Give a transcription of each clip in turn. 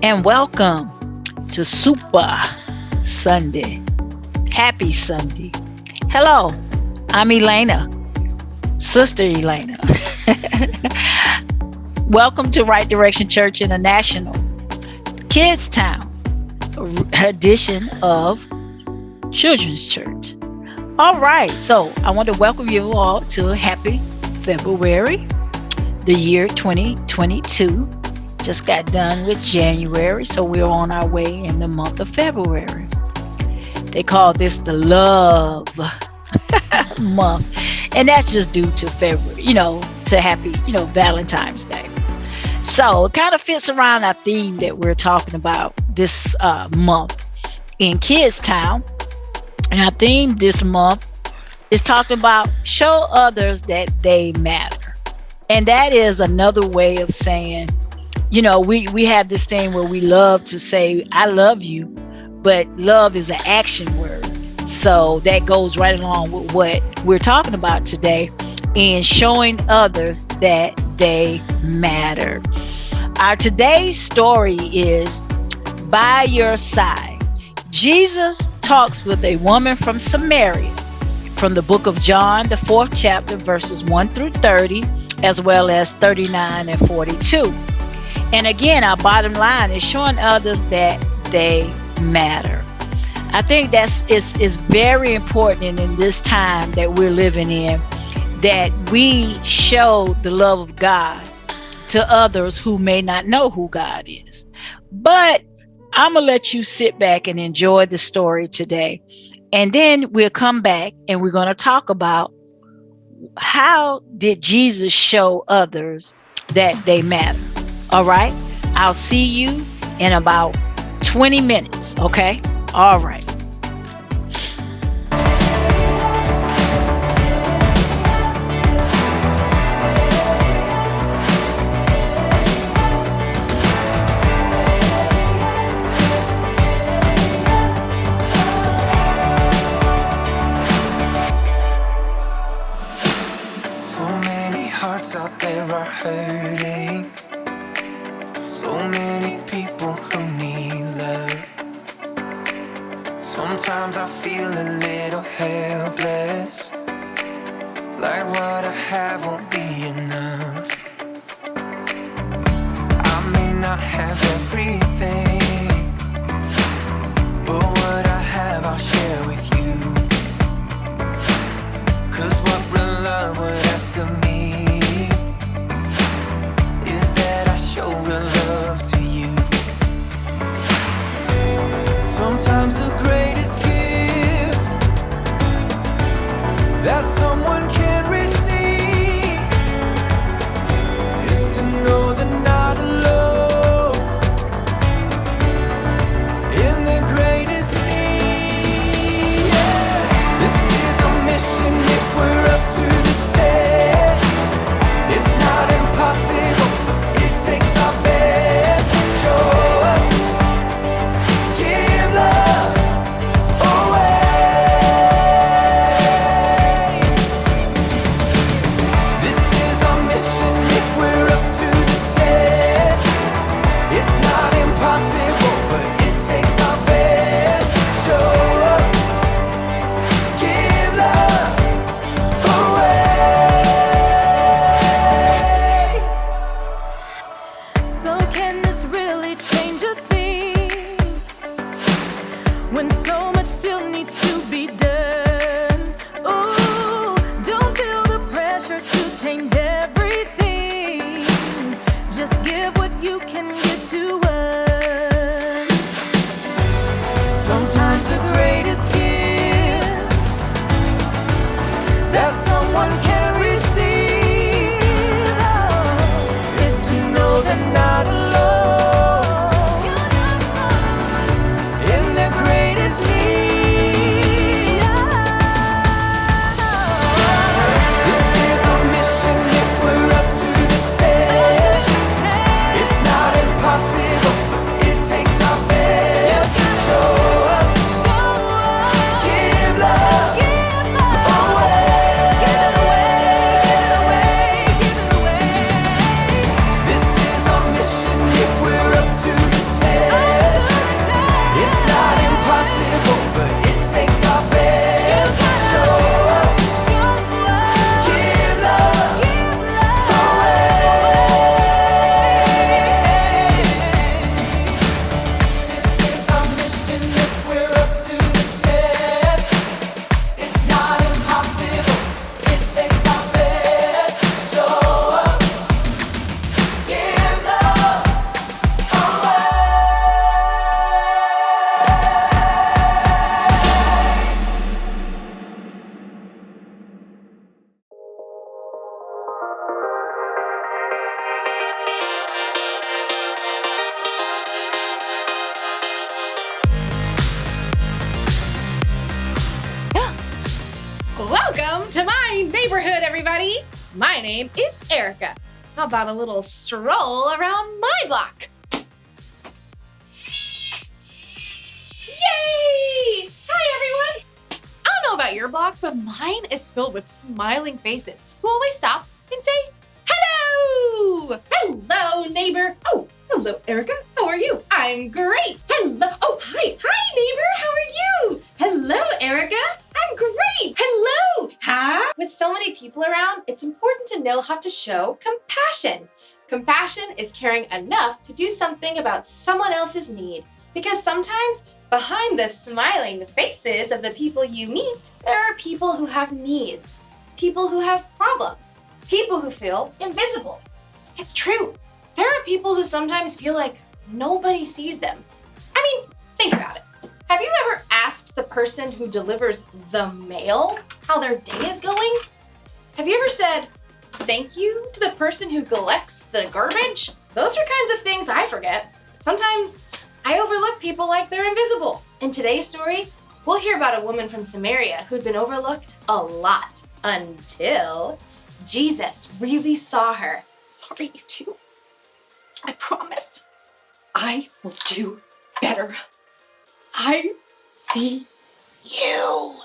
and welcome to Super Sunday. Happy Sunday. Hello, I'm Elaina, Sister Elaina. Welcome to Right Direction Church International, Kids Town edition of Children's Church. All right, so I want to welcome you all to a happy February, the year 2022. Just got done with January, so we're on our way in the month of February. They call this the love month, and that's just due to February, to happy, Valentine's Day. So it kind of fits around our theme that we're talking about this month in Kids Town. And our theme this month is talking about show others that they matter. And that is another way of saying, we have this thing where we love to say, I love you, but love is an action word. So that goes right along with what we're talking about today in showing others that they matter. Our today's story is By Your Side. Jesus talks with a woman from Samaria from the book of John, the 4th chapter, verses 1 through 30, as well as 39 and 42. And again, our bottom line is showing others that they matter. I think is very important in this time that we're living in, that we show the love of God to others who may not know who God is. But I'm going to let you sit back and enjoy the story today. And then we'll come back and we're going to talk about how did Jesus show others that they matter. All right. I'll see you in about 20 minutes. Okay. All right. So many hearts out there are hurting. So many people who need love. Sometimes I feel a little helpless, like what I have won't be enough. I may not have everything, but what I have I'll share with you. 'Cause what real love would ask of me is that I show real love to you. Sometimes the greatest gift that someone can receive is to know they're not alone, to my neighborhood, everybody! My name is Erica. How about a little stroll around my block? Yay! Hi, everyone! I don't know about your block, but mine is filled with smiling faces who always stop and say, hello! Hello, neighbor. Oh, hello, Erica. How are you? I'm great. Hello. Oh, hi. Hi, neighbor. How are you? Hello, Erica. I'm great. Hello. Hi. With so many people around, it's important to know how to show compassion. Compassion is caring enough to do something about someone else's need. Because sometimes behind the smiling faces of the people you meet, there are people who have needs, people who have problems, people who feel invisible. It's true. There are people who sometimes feel like nobody sees them. I mean, think about it. Have you ever asked the person who delivers the mail how their day is going? Have you ever said thank you to the person who collects the garbage? Those are kinds of things I forget. Sometimes I overlook people like they're invisible. In today's story, we'll hear about a woman from Samaria who'd been overlooked a lot until Jesus really saw her. Sorry, you two. I promise I will do better. I see you.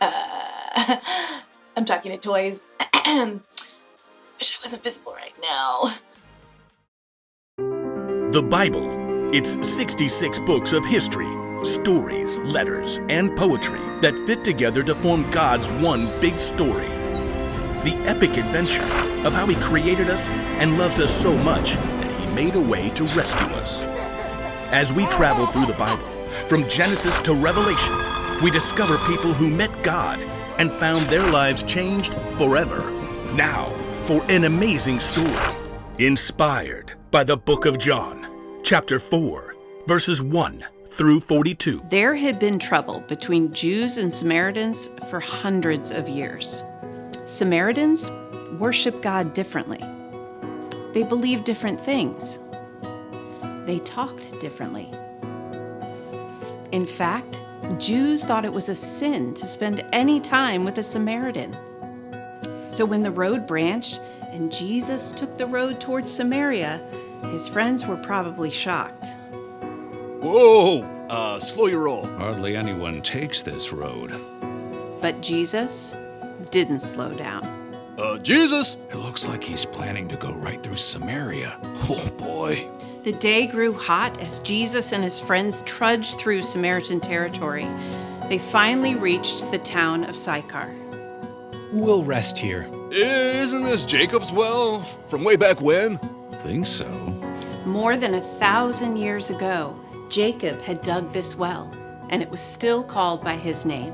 I'm talking to toys. Wish I wasn't visible right now. The Bible. It's 66 books of history, stories, letters, and poetry that fit together to form God's one big story. The epic adventure of how He created us and loves us so much that He made a way to rescue us. As we travel through the Bible, from Genesis to Revelation, we discover people who met God and found their lives changed forever. Now, for an amazing story, inspired by the book of John, chapter 4, verses 1 through 42. There had been trouble between Jews and Samaritans for hundreds of years. Samaritans worship God differently. They believed different things. They talked differently. In fact, Jews thought it was a sin to spend any time with a Samaritan. So when the road branched and Jesus took the road towards Samaria, his friends were probably shocked. Whoa! Slow your roll. Hardly anyone takes this road. But Jesus didn't slow down. Jesus! It looks like he's planning to go right through Samaria. Oh boy. The day grew hot as Jesus and his friends trudged through Samaritan territory. They finally reached the town of Sychar. We'll rest here. Isn't this Jacob's well from way back when? Think so. More than 1,000 years ago, Jacob had dug this well, and it was still called by his name.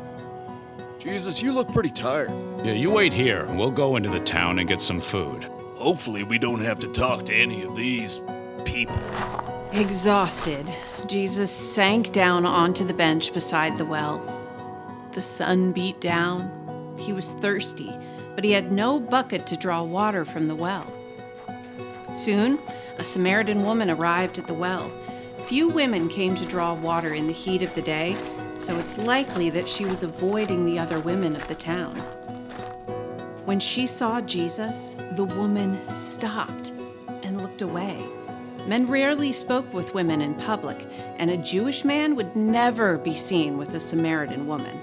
Jesus, you look pretty tired. Yeah, you wait here. We'll go into the town and get some food. Hopefully we don't have to talk to any of these people. Exhausted, Jesus sank down onto the bench beside the well. The sun beat down. He was thirsty, but he had no bucket to draw water from the well. Soon, a Samaritan woman arrived at the well. Few women came to draw water in the heat of the day, so it's likely that she was avoiding the other women of the town. When she saw Jesus, the woman stopped and looked away. Men rarely spoke with women in public, and a Jewish man would never be seen with a Samaritan woman.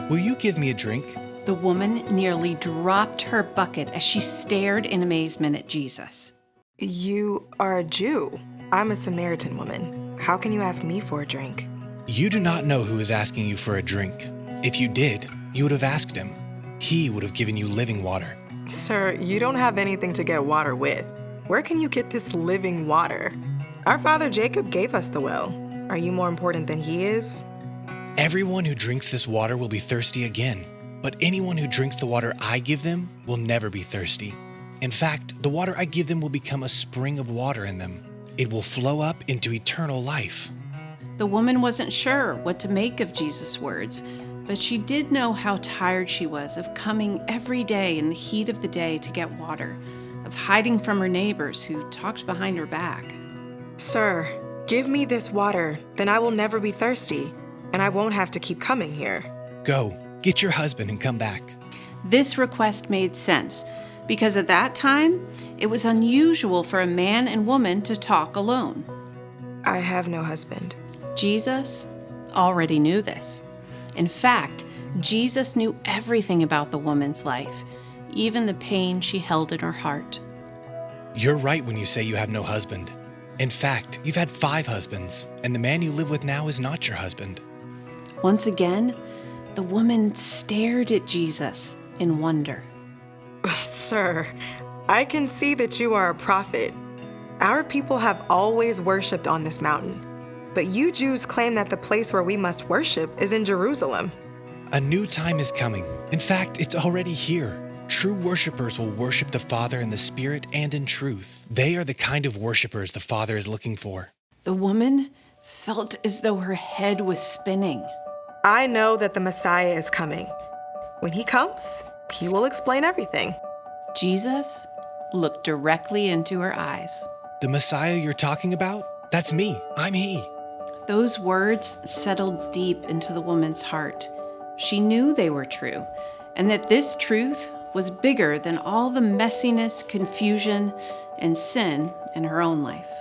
Will you give me a drink? The woman nearly dropped her bucket as she stared in amazement at Jesus. You are a Jew. I'm a Samaritan woman. How can you ask me for a drink? You do not know who is asking you for a drink. If you did, you would have asked him. He would have given you living water. Sir, you don't have anything to get water with. Where can you get this living water? Our father Jacob gave us the well. Are you more important than he is? Everyone who drinks this water will be thirsty again, but anyone who drinks the water I give them will never be thirsty. In fact, the water I give them will become a spring of water in them. It will flow up into eternal life. The woman wasn't sure what to make of Jesus' words, but she did know how tired she was of coming every day in the heat of the day to get water, of hiding from her neighbors who talked behind her back. Sir, give me this water, then I will never be thirsty, and I won't have to keep coming here. Go, Get your husband and come back. This request made sense because at that time, it was unusual for a man and woman to talk alone. I have no husband. Jesus already knew this. In fact, Jesus knew everything about the woman's life, even the pain she held in her heart. You're right when you say you have no husband. In fact, you've had 5 husbands, and the man you live with now is not your husband. Once again, the woman stared at Jesus in wonder. Sir, I can see that you are a prophet. Our people have always worshipped on this mountain, but you Jews claim that the place where we must worship is in Jerusalem. A new time is coming. In fact, it's already here. True worshipers will worship the Father in the Spirit and in truth. They are the kind of worshipers the Father is looking for. The woman felt as though her head was spinning. I know that the Messiah is coming. When he comes, he will explain everything. Jesus looked directly into her eyes. The Messiah you're talking about? That's me. I'm he. Those words settled deep into the woman's heart. She knew they were true, and that this truth was bigger than all the messiness, confusion, and sin in her own life.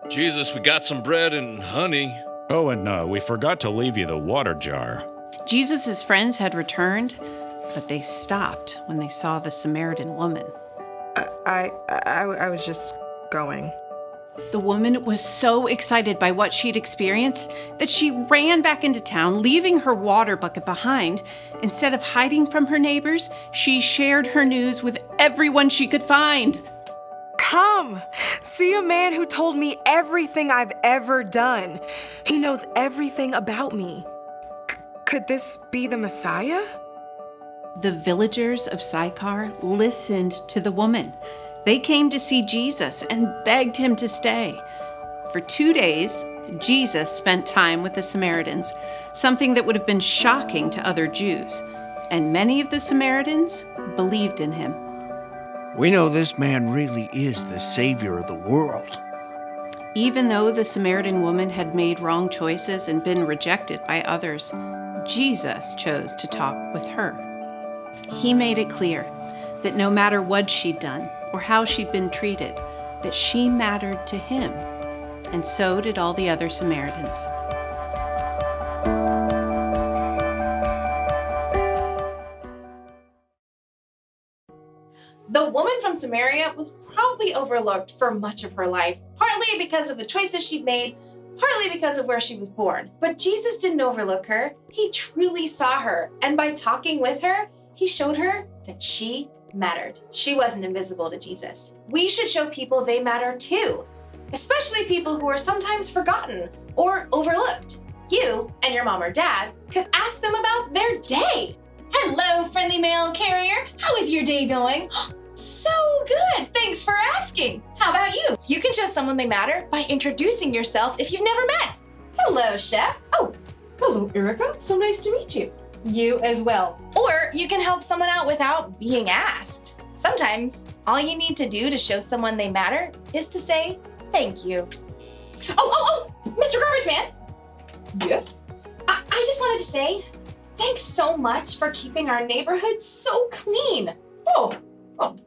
Jesus, we got some bread and honey. Oh, and we forgot to leave you the water jar. Jesus' friends had returned, but they stopped when they saw the Samaritan woman. I was just going. The woman was so excited by what she'd experienced that she ran back into town, leaving her water bucket behind. Instead of hiding from her neighbors, she shared her news with everyone she could find. Come, see a man who told me everything I've ever done. He knows everything about me. Could this be the Messiah? The villagers of Sychar listened to the woman. They came to see Jesus and begged him to stay. For 2 days, Jesus spent time with the Samaritans, something that would have been shocking to other Jews. And many of the Samaritans believed in him. We know this man really is the Savior of the world. Even though the Samaritan woman had made wrong choices and been rejected by others, Jesus chose to talk with her. He made it clear that no matter what she'd done or how she'd been treated, that she mattered to him, and so did all the other Samaritans. The woman from Samaria was probably overlooked for much of her life, partly because of the choices she'd made, partly because of where she was born. But Jesus didn't overlook her. He truly saw her, and by talking with her, he showed her that she mattered. She wasn't invisible to Jesus. We should show people they matter too, especially people who are sometimes forgotten or overlooked. You and your mom or dad could ask them about their day. Hello, friendly mail carrier. How is your day going? So good. Thanks for asking. How about you? You can show someone they matter by introducing yourself if you've never met. Hello, chef. Oh, hello, Erica. So nice to meet you. You as well. Or you can help someone out without being asked. Sometimes all you need to do to show someone they matter is to say thank you. Oh, Mr. Garbage Man. Yes? I just wanted to say thanks so much for keeping our neighborhood so clean. Oh,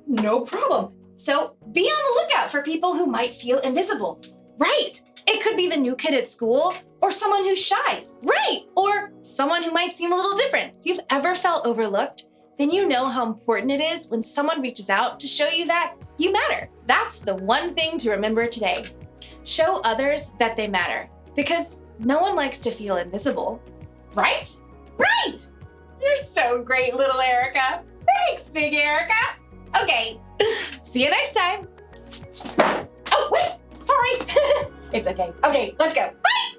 no problem. So be on the lookout for people who might feel invisible. Right. It could be the new kid at school, or someone who's shy. Right. Or someone who might seem a little different. If you've ever felt overlooked, then you know how important it is when someone reaches out to show you that you matter. That's the one thing to remember today. Show others that they matter, because no one likes to feel invisible. Right? Right. You're so great, little Erica. Thanks, big Erica. Okay. See you next time. Oh, wait. Sorry. It's okay. Okay, let's go. Bye.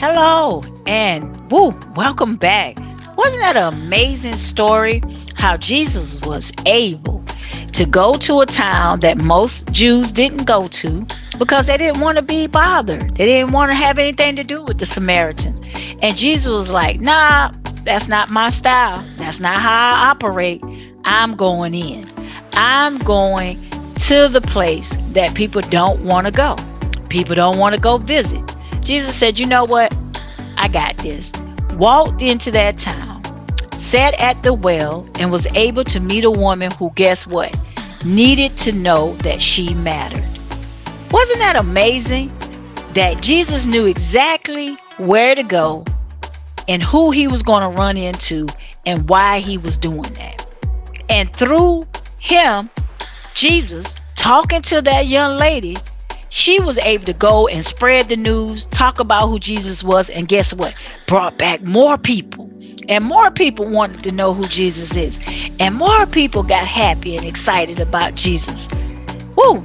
Hello, and welcome back. Wasn't that an amazing story? How Jesus was able to go to a town that most Jews didn't go to because they didn't want to be bothered. They didn't want to have anything to do with the Samaritans. And Jesus was like, nah, that's not my style. That's not how I operate. I'm going in. I'm going to the place that people don't want to go. People don't want to go visit. Jesus said, you know what? I got this. Walked into that town, sat at the well, and was able to meet a woman who, guess what? Needed to know that she mattered. Wasn't that amazing? That Jesus knew exactly where to go and who he was going to run into and why he was doing that. And through him, Jesus, talking to that young lady, she was able to go and spread the news, talk about who Jesus was, and guess what? Brought back more people. And more people wanted to know who Jesus is. And more people got happy and excited about Jesus. Woo!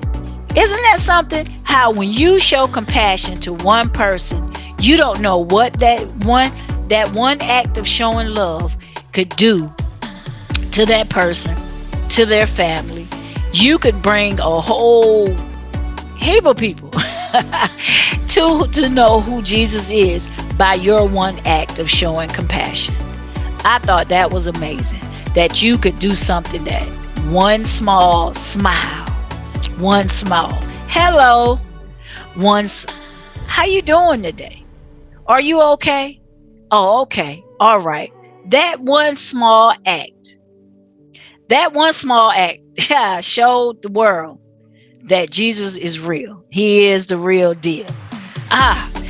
Isn't that something? How when you show compassion to one person, you don't know what that one act of showing love could do to that person, to their family. You could bring a whole heap of people to know who Jesus is by your one act of showing compassion. I thought that was amazing, that you could do something that one small smile, one small hello, how you doing today? Are you okay? Oh, okay. All right. That one small act showed the world that Jesus is real. He is the real deal.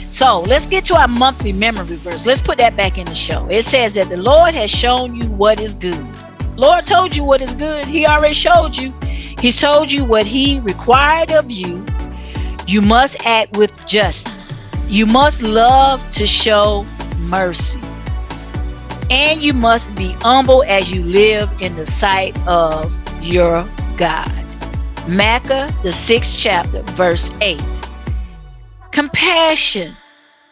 So let's get to our monthly memory verse. Let's put that back in the show. It says that the Lord has shown you what is good. Lord told you what is good. He already showed you. He told you what he required of you. You must act with justice. You must love to show mercy. And you must be humble as you live in the sight of your God. Micah, the 6th chapter, verse 8. Compassion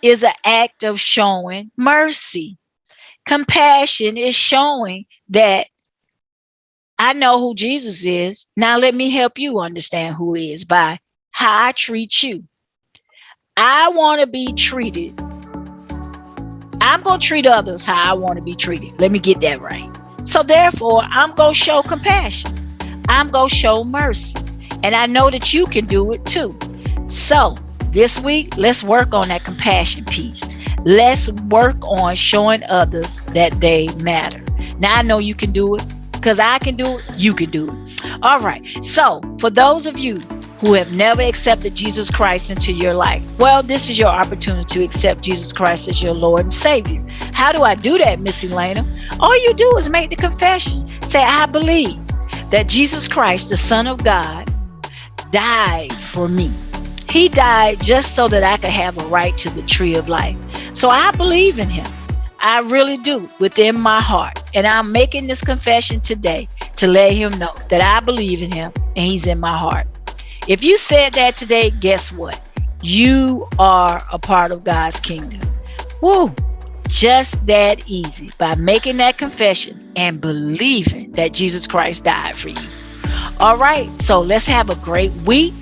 is an act of showing mercy. Compassion is showing that I know who Jesus is. Now let me help you understand who he is by how I treat you. I want to be treated. I'm going to treat others how I want to be treated. Let me get that right. So therefore, I'm going to show compassion. I'm going to show mercy. And I know that you can do it too. So this week, let's work on that compassion piece. Let's work on showing others that they matter. Now I know you can do it because I can do it. You can do it. All right. So for those of you who have never accepted Jesus Christ into your life, well, this is your opportunity to accept Jesus Christ as your Lord and Savior. How do I do that, Miss Elaina? All you do is make the confession. Say, I believe that Jesus Christ, the Son of God, died for me. He died just so that I could have a right to the tree of life. So I believe in him. I really do, within my heart. And I'm making this confession today to let him know that I believe in him and he's in my heart. If you said that today, guess what? You are a part of God's kingdom. Woo! Just that easy, by making that confession and believing that Jesus Christ died for you. All right, so let's have a great week.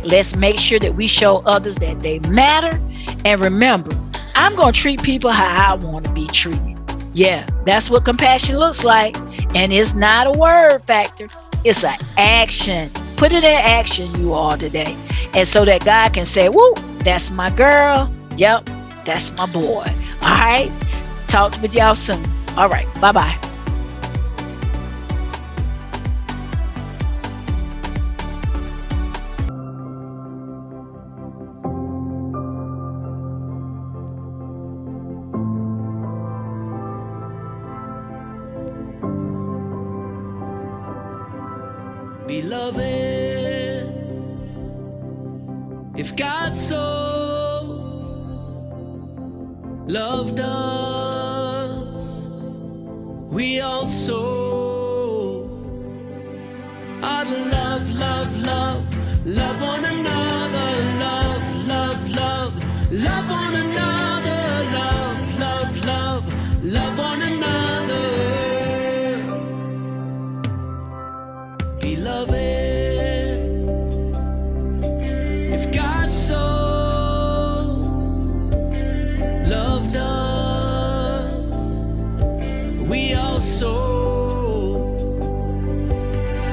Let's make sure that we show others that they matter. And remember, I'm going to treat people how I want to be treated. Yeah, that's what compassion looks like. And it's not a word factor. It's an action. Put it in action, you all, today. And so that God can say, woo, that's my girl. Yep, that's my boy. All right, talk with y'all soon. All right, bye-bye. Beloved, if God so loved us, we also ought to love, love, love, love one another, love, love, love, love one another, If God so loved us, we also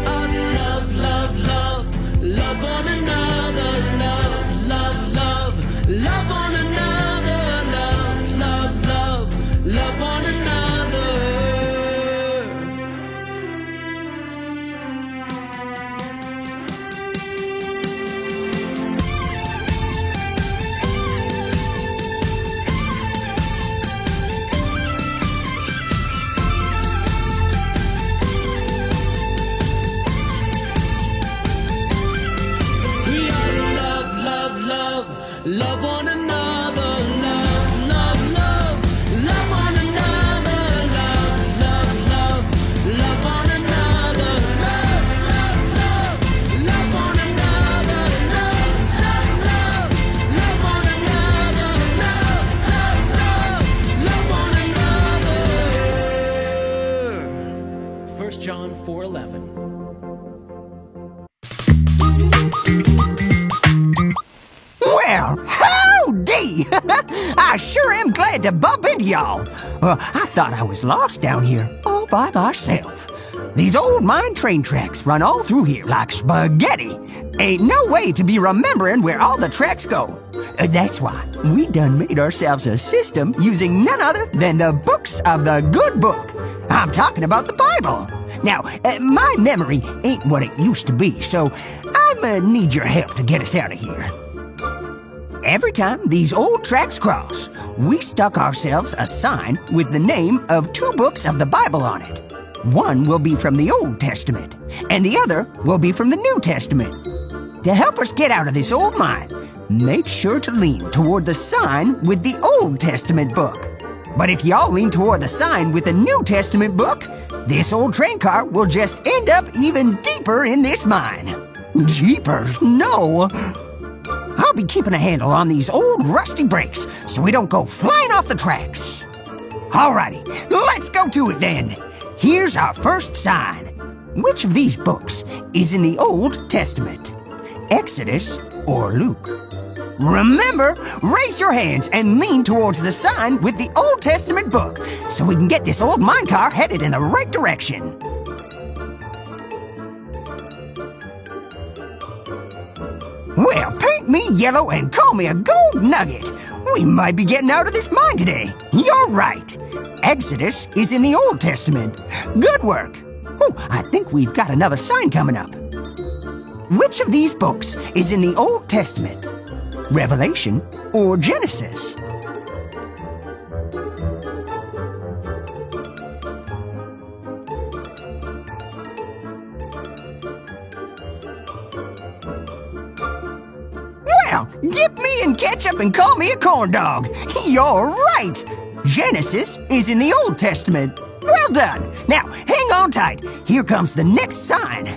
ought to love, love, love, love one another, love, love, love, love one another, love, love, love, love one another. Love one another, love, love, love, love one another, love, love, love, love one another, love, love, love, love one another, love, love, love, love one another, love, love, love, love one another. 1 John 4:11. Well, howdy! I sure am glad to bump into y'all. I thought I was lost down here all by myself. These old mine train tracks run all through here like spaghetti. Ain't no way to be remembering where all the tracks go. That's why we done made ourselves a system using none other than the books of the good book. I'm talking about the Bible. Now, my memory ain't what it used to be, so I'ma need your help to get us out of here. Every time these old tracks cross, we stuck ourselves a sign with the name of 2 books of the Bible on it. One will be from the Old Testament, and the other will be from the New Testament. To help us get out of this old mine, make sure to lean toward the sign with the Old Testament book. But if y'all lean toward the sign with the New Testament book, this old train car will just end up even deeper in this mine. Jeepers, no! I'll be keeping a handle on these old rusty brakes so we don't go flying off the tracks. Alrighty, let's go to it then. Here's our first sign. Which of these books is in the Old Testament? Exodus or Luke? Remember, raise your hands and lean towards the sign with the Old Testament book so we can get this old mine car headed in the right direction. Well, paint me yellow and call me a gold nugget. We might be getting out of this mine today. You're right. Exodus is in the Old Testament. Good work. Oh, I think we've got another sign coming up. Which of these books is in the Old Testament? Revelation or Genesis? Well, dip me in ketchup and call me a corn dog. You're right. Genesis is in the Old Testament. Well done. Now, hang on tight. Here comes the next sign.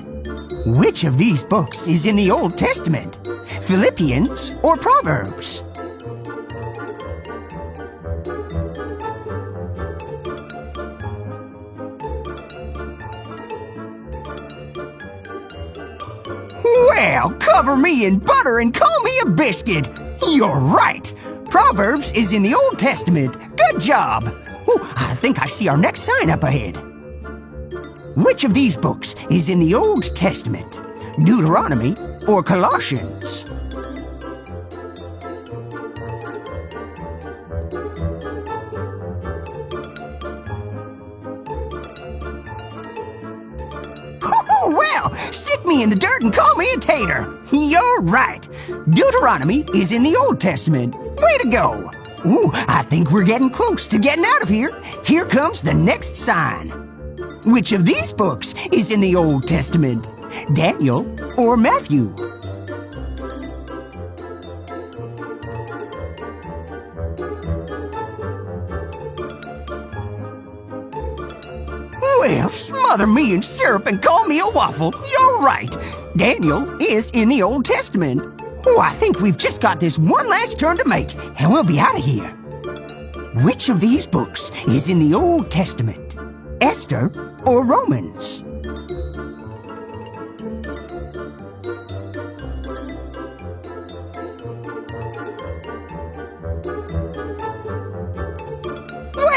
Which of these books is in the Old Testament? Philippians or Proverbs? Well, cover me in butter and call me a biscuit. You're right. Proverbs is in the Old Testament. Good job. Ooh, I think I see our next sign up ahead. Which of these books is in the Old Testament? Deuteronomy or Colossians? Well, stick me in the dirt and call me a tater. You're right. Deuteronomy is in the Old Testament. Way to go. Ooh, I think we're getting close to getting out of here. Here comes the next sign. Which of these books is in the Old Testament? Daniel or Matthew? Well, smother me in syrup and call me a waffle. You're right. Daniel is in the Old Testament. Oh, I think we've just got this one last turn to make, and we'll be out of here. Which of these books is in the Old Testament? Esther or Romans?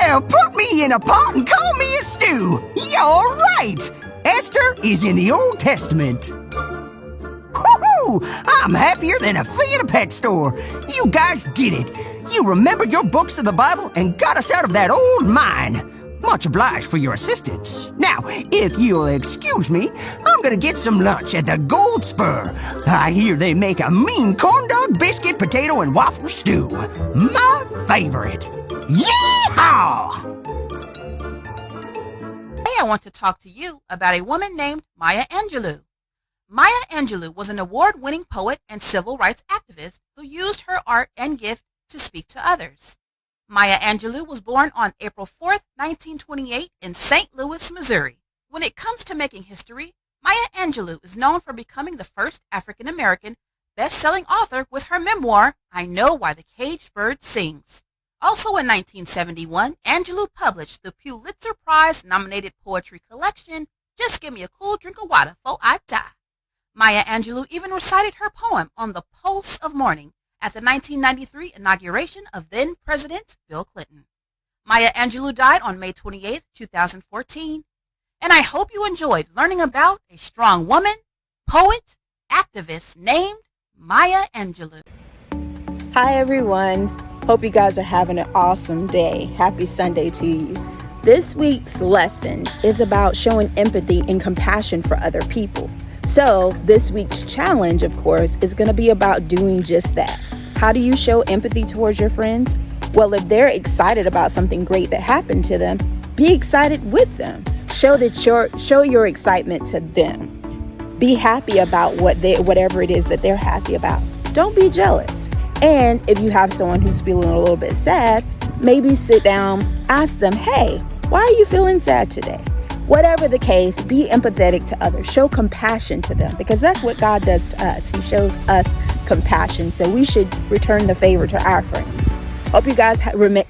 Well, put me in a pot and call me a stew. You're right. Esther is in the Old Testament. Woo-hoo! I'm happier than a flea in a pet store. You guys did it. You remembered your books of the Bible and got us out of that old mine. Much obliged for your assistance. Now, if you'll excuse me, I'm gonna get some lunch at the Gold Spur. I hear they make a mean corn dog, biscuit, potato, and waffle stew. My favorite. Yeehaw! Today I want to talk to you about a woman named Maya Angelou. Maya Angelou was an award-winning poet and civil rights activist who used her art and gift to speak to others. Maya Angelou was born on April 4th, 1928 in St. Louis, Missouri. When it comes to making history, Maya Angelou is known for becoming the first African-American best-selling author with her memoir, I Know Why the Caged Bird Sings. Also in 1971, Angelou published the Pulitzer Prize-nominated poetry collection, Just Give Me a Cool Drink of Water 'Fore I Die. Maya Angelou even recited her poem on the pulse of morning at the 1993 inauguration of then-President Bill Clinton. Maya Angelou died on May 28, 2014, and I hope you enjoyed learning about a strong woman, poet, activist named Maya Angelou. Hi everyone, hope you guys are having an awesome day. Happy Sunday to you. This week's lesson is about showing empathy and compassion for other people. So this week's challenge, of course, is going to be about doing just that. How do you show empathy towards your friends? Well, if they're excited about something great that happened to them, be excited with them. Show your excitement to them. Be happy about whatever it is that they're happy about. Don't be jealous. And if you have someone who's feeling a little bit sad, maybe sit down, ask them, hey, why are you feeling sad today? Whatever the case, be empathetic to others. Show compassion to them because that's what God does to us. He shows us compassion. So we should return the favor to our friends. Hope you guys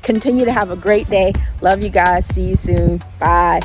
continue to have a great day. Love you guys. See you soon. Bye.